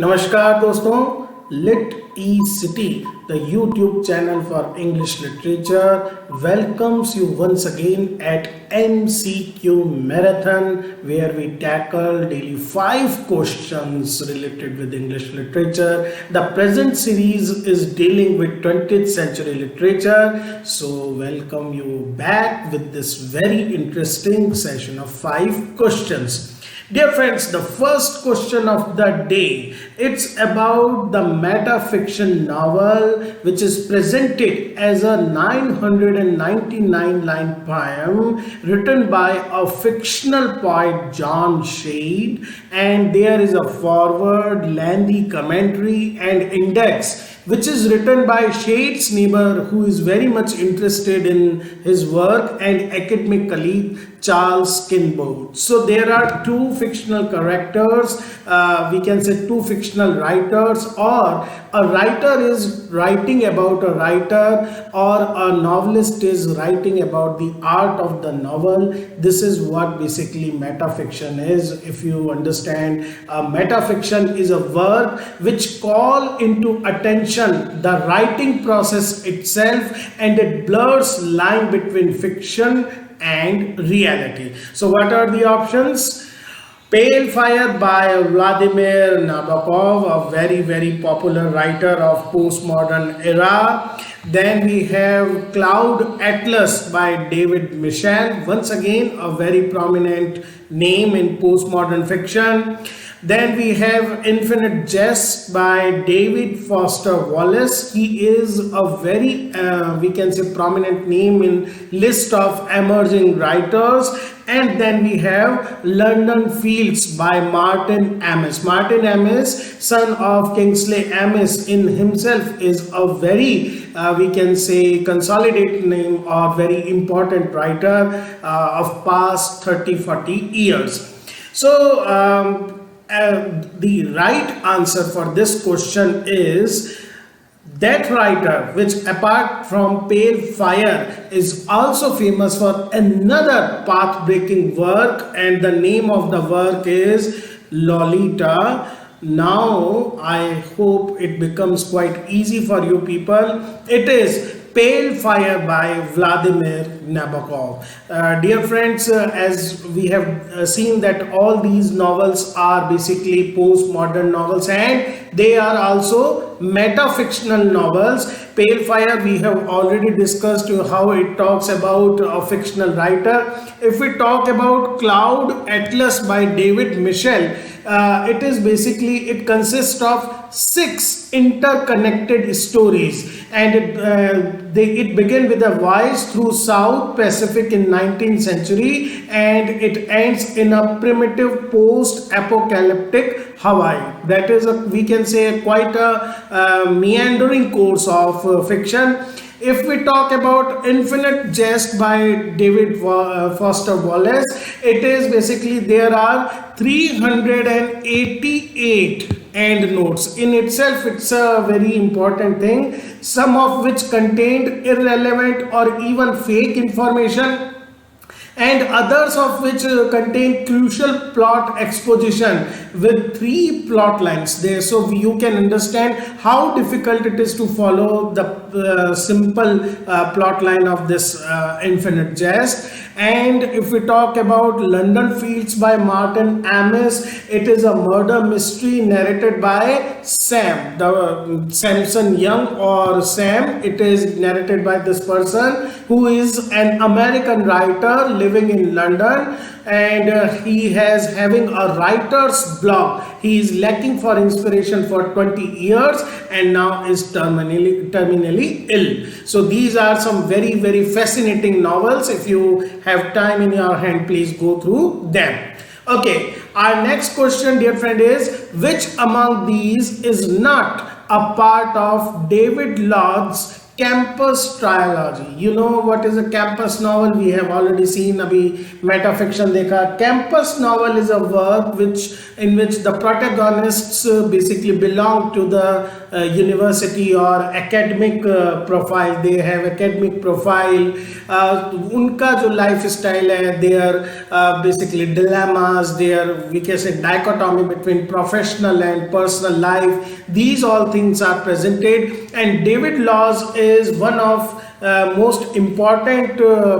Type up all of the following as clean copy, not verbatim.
नमस्कार दोस्तों, literacy the YouTube channel for English literature welcomes you once again at MCQ marathon where we tackle daily 5 questions related with English literature. The present series is dealing with 20th century literature, so welcome you back with this very interesting session of 5 questions. Dear friends, the first question of the day, it's about the metafiction novel which is presented as a 999 line poem written by a fictional poet John Shade, and there is a foreword, lengthy commentary and index which is written by Shade's neighbor who is very much interested in his work and academic colleague Charles Kinboard. So there are two fictional characters, we can say two fictional writers, or a writer is writing about a writer or a novelist is writing about the art of the novel. This is what basically metafiction is. If you understand, metafiction is a work which call into attention the writing process itself and it blurs line between fiction and reality. So what are the options? Pale Fire by Vladimir Nabokov, a very popular writer of postmodern era. Then we have Cloud Atlas by David Michel, once again a very prominent name in postmodern fiction. Then we have Infinite Jest by David Foster Wallace. He is a very, we can say, prominent name in list of emerging writers. And then we have London Fields by Martin Amis. Martin Amis, son of Kingsley Amis, in himself is a very, we can say, consolidated name or very important writer of past 30-40 years. So, the right answer for this question is that writer, which apart from Pale Fire is also famous for another path-breaking work, and the name of the work is Lolita. Now I hope it becomes quite easy for you people. It is Pale Fire by Vladimir Nabokov. Dear friends, as we have seen that all these novels are basically postmodern novels and they are also metafictional novels. Pale Fire, we have already discussed how it talks about a fictional writer. If we talk about Cloud Atlas by David Michel, it is basically, it consists of 6 interconnected stories, and it began with a voyage through South Pacific in 19th century and it ends in a primitive post-apocalyptic Hawaii. That is, we can say, quite a meandering course of fiction. If we talk about Infinite Jest by David Foster Wallace, it is basically, there are 388 endnotes. In itself, it's a very important thing, some of which contained irrelevant or even fake information, and others of which contain crucial plot exposition with 3 plot lines there. So you can understand how difficult it is to follow the simple plot line of this Infinite Jest. And if we talk about London Fields by Martin Amis, it is a murder mystery narrated by Sam, the Samson Young or Sam. It is narrated by this person who is an American writer living in London, and he has having a writer's block. He is lacking for inspiration for 20 years and now is terminally ill. So these are some very fascinating novels. If you have time in your hand, please go through them. Okay, our next question, dear friend, is which among these is not a part of David Lodge's Campus trilogy. You know what is a campus novel? We have already seen अभी metafiction देखा. Campus novel is a work in which the protagonists basically belong to the university or academic profile. They have academic profile. उनका जो lifestyle है, their basically dilemmas, their, we can say, dichotomy between professional and personal life. These all things are presented, and David Laws is one of most important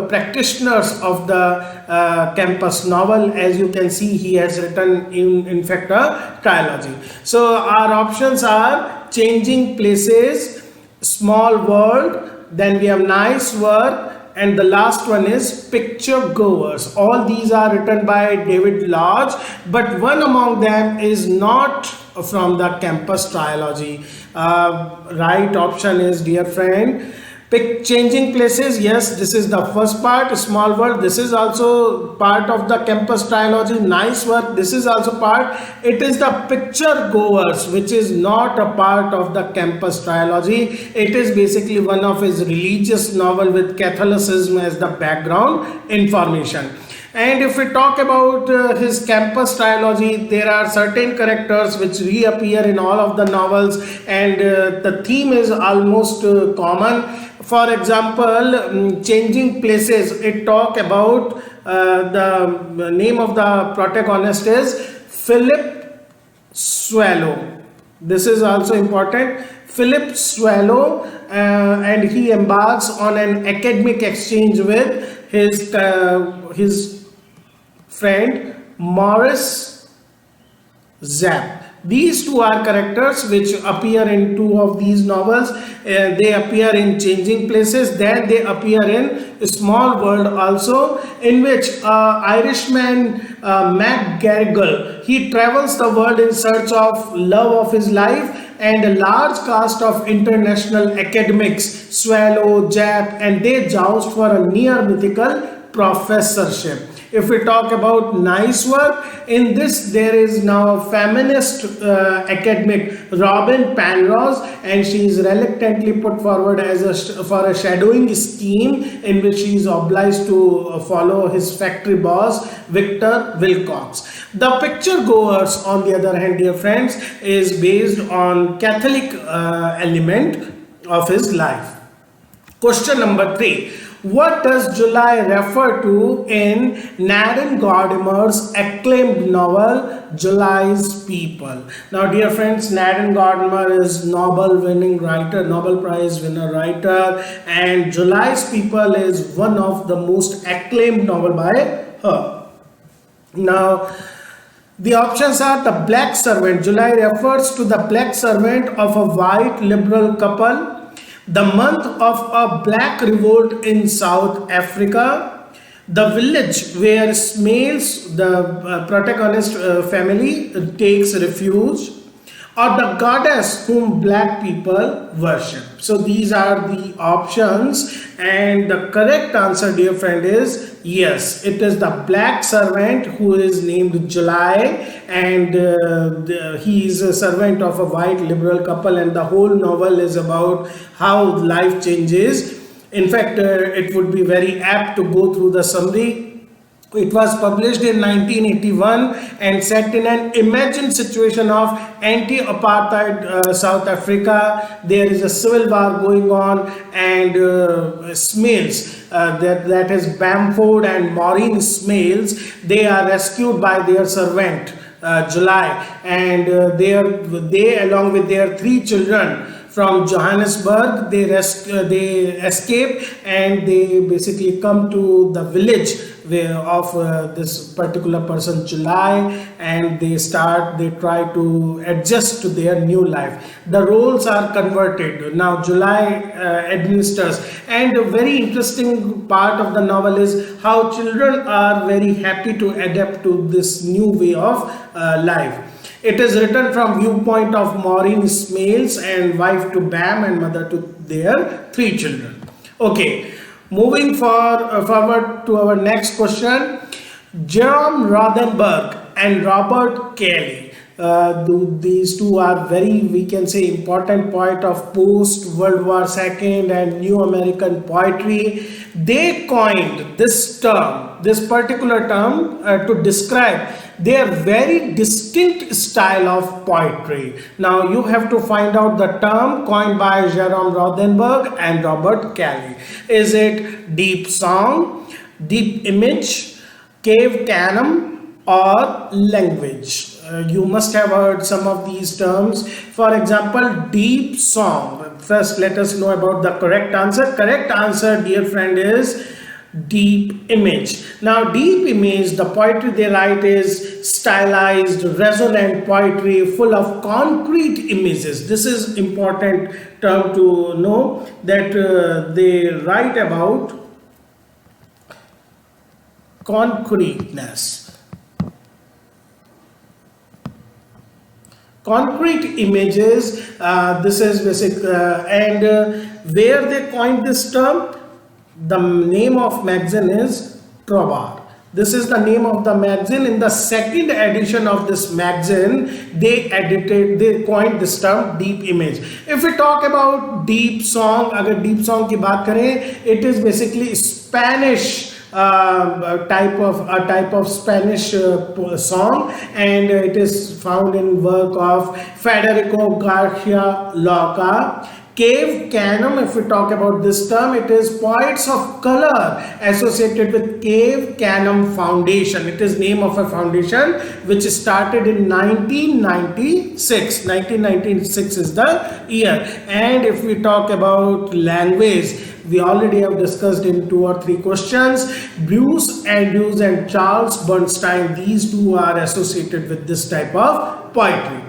practitioners of the campus novel. As you can see, he has written in fact a trilogy. So our options are Changing Places, Small World, then we have Nice Work, and the last one is Picture Goers. All these are written by David Lodge, but one among them is not from the campus trilogy. Right option is, dear friend, Changing Places. Yes, this is the first part. Small World, this is also part of the campus trilogy. Nice Work, this is also part. It is the Picture Goers which is not a part of the campus trilogy. It is basically one of his religious novel with Catholicism as the background information. And if we talk about his campus trilogy, there are certain characters which reappear in all of the novels, and the theme is almost common. For example, Changing Places, it talk about the name of the protagonist is Philip Swallow. This is also important. Philip Swallow, and he embarks on an academic exchange with his friend Morris Zapp. These two are characters which appear in two of these novels. They appear in Changing Places, then they appear in Small World also, in which Irishman McGarrigle, he travels the world in search of love of his life, and a large cast of international academics Swallow, Japp, and they joust for a near mythical professorship. If we talk about Nice Work, in this there is now feminist academic Robin Penrose, and she is reluctantly put forward as for a shadowing scheme in which she is obliged to follow his factory boss Victor Wilcox. The Picture Goers, on the other hand, dear friends, is based on Catholic element of his life. Question number 3. What does July refer to in Nadine Gordimer's acclaimed novel July's People? Now, dear friends, Nadine Gordimer is Nobel Prize winner writer, and July's People is one of the most acclaimed novel by her. Now, the options are the black servant. July refers to the black servant of a white liberal couple, the month of a black revolt in South Africa, the village where Smails, the protagonist family, takes refuge, or the goddess whom black people worship. So these are the options, and the correct answer, dear friend, is yes, it is the black servant who is named July, and he is a servant of a white liberal couple, and the whole novel is about how life changes. In fact, it would be very apt to go through the summary. It was published in 1981 and set in an imagined situation of anti-apartheid South Africa. There is a civil war going on, and Smails, that is Bamford and Maureen Smails, they are rescued by their servant July, and they along with their 3 children from Johannesburg, they escape, and they basically come to the village of this particular person July, and they try to adjust to their new life. The roles are converted. Now July administers, and a very interesting part of the novel is how children are very happy to adapt to this new way of life. It is written from viewpoint of Maureen Smails, and wife to Bam and mother to their 3 children. Okay, moving forward to our next question. Jerome Rothenberg and Robert Kelly, These two are very, we can say, important poet of post World War II and New American poetry. They coined this term, this particular term, to describe their very distinct style of poetry. Now you have to find out the term coined by Jerome Rothenberg and Robert Kelly. Is it deep song, deep image, cave canon, or language? You must have heard some of these terms. For example, deep song. First, let us know about the correct answer. Correct answer, dear friend, is deep image. Now, deep image, the poetry they write is stylized, resonant poetry full of concrete images. This is important term to know, that they write about concreteness. Concrete images, this is basic, and where they coined this term, the name of magazine is Prof. This is the name of the magazine. In the second edition of this magazine, they coined this term deep image. If we talk about deep song, agar deep song ki baat kare, it is basically Spanish type of Spanish song, and it is found in work of Federico Garcia Lorca. Cave canon, if we talk about this term, it is poets of color associated with Cave Canon Foundation. It is name of a foundation which started in 1996. 1996 is the year. And if we talk about language, we already have discussed in 2 or 3 questions. Bruce Andrews and Charles Bernstein, these two are associated with this type of poetry.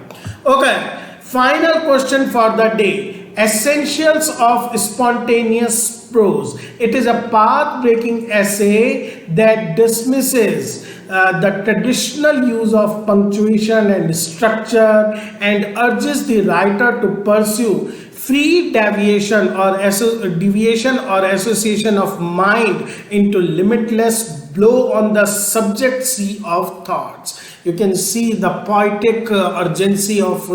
Okay, final question for the day. Essentials of spontaneous prose. It is a path-breaking essay that dismisses the traditional use of punctuation and structure and urges the writer to pursue free deviation or association of mind into limitless blow on the subject sea of thoughts. You can see the poetic urgency of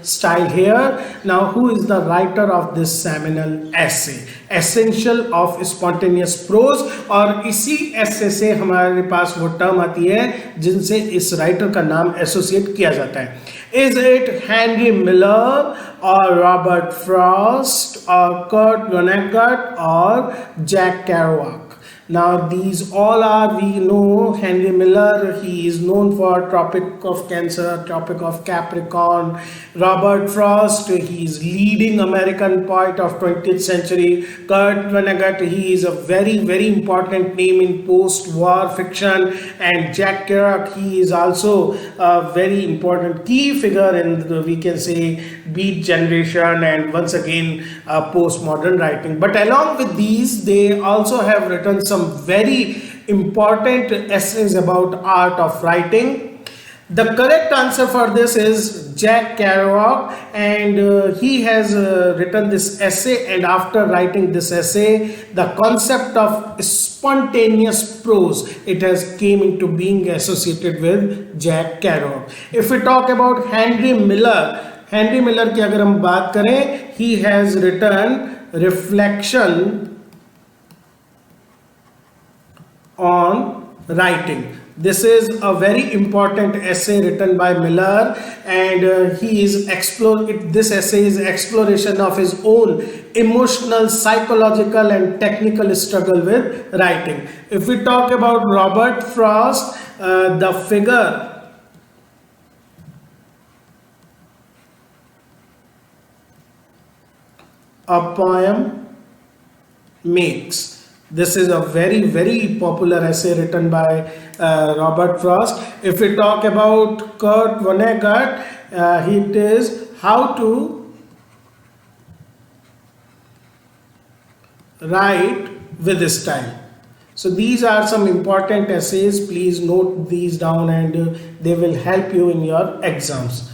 style here. Now, who is the writer of this seminal essay? Essential of spontaneous prose. और इसी essay से हमारे पास वो term आती है जिनसे इस writer का नाम associate किया जाता है. Is it Henry Miller or Robert Frost or Kurt Vonnegut or Jack Kerouac? Now these all are, we know Henry Miller, he is known for Tropic of Cancer, Tropic of Capricorn. Robert Frost, he is leading American poet of 20th century. Kurt Vonnegut, he is a very, very important name in post-war fiction. And Jack Kerouac, he is also a very important key figure in the, we can say, Beat generation and once again postmodern writing. But along with these, they also have written some very important essays about art of writing. The correct answer for this is Jack Kerouac, and he has written this essay, and after writing this essay, the concept of spontaneous prose, it has came into being associated with Jack Kerouac. If we talk about Henry Miller की अगर हम बात करें, he has written Reflection on Writing. This is a very important essay written by Miller, and he is this essay is exploration of his own emotional, psychological and technical struggle with writing. If we talk about Robert Frost, the figure a poem makes. This is a very, very popular essay written by Robert Frost. If we talk about Kurt Vonnegut, it is how to write with style. So these are some important essays. Please note these down, and they will help you in your exams.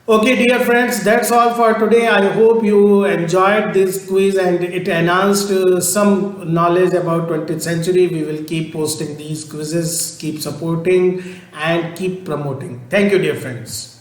Okay, dear friends, that's all for today. I hope you enjoyed this quiz and it enhanced some knowledge about 20th century. We will keep posting these quizzes, keep supporting and keep promoting. Thank you, dear friends.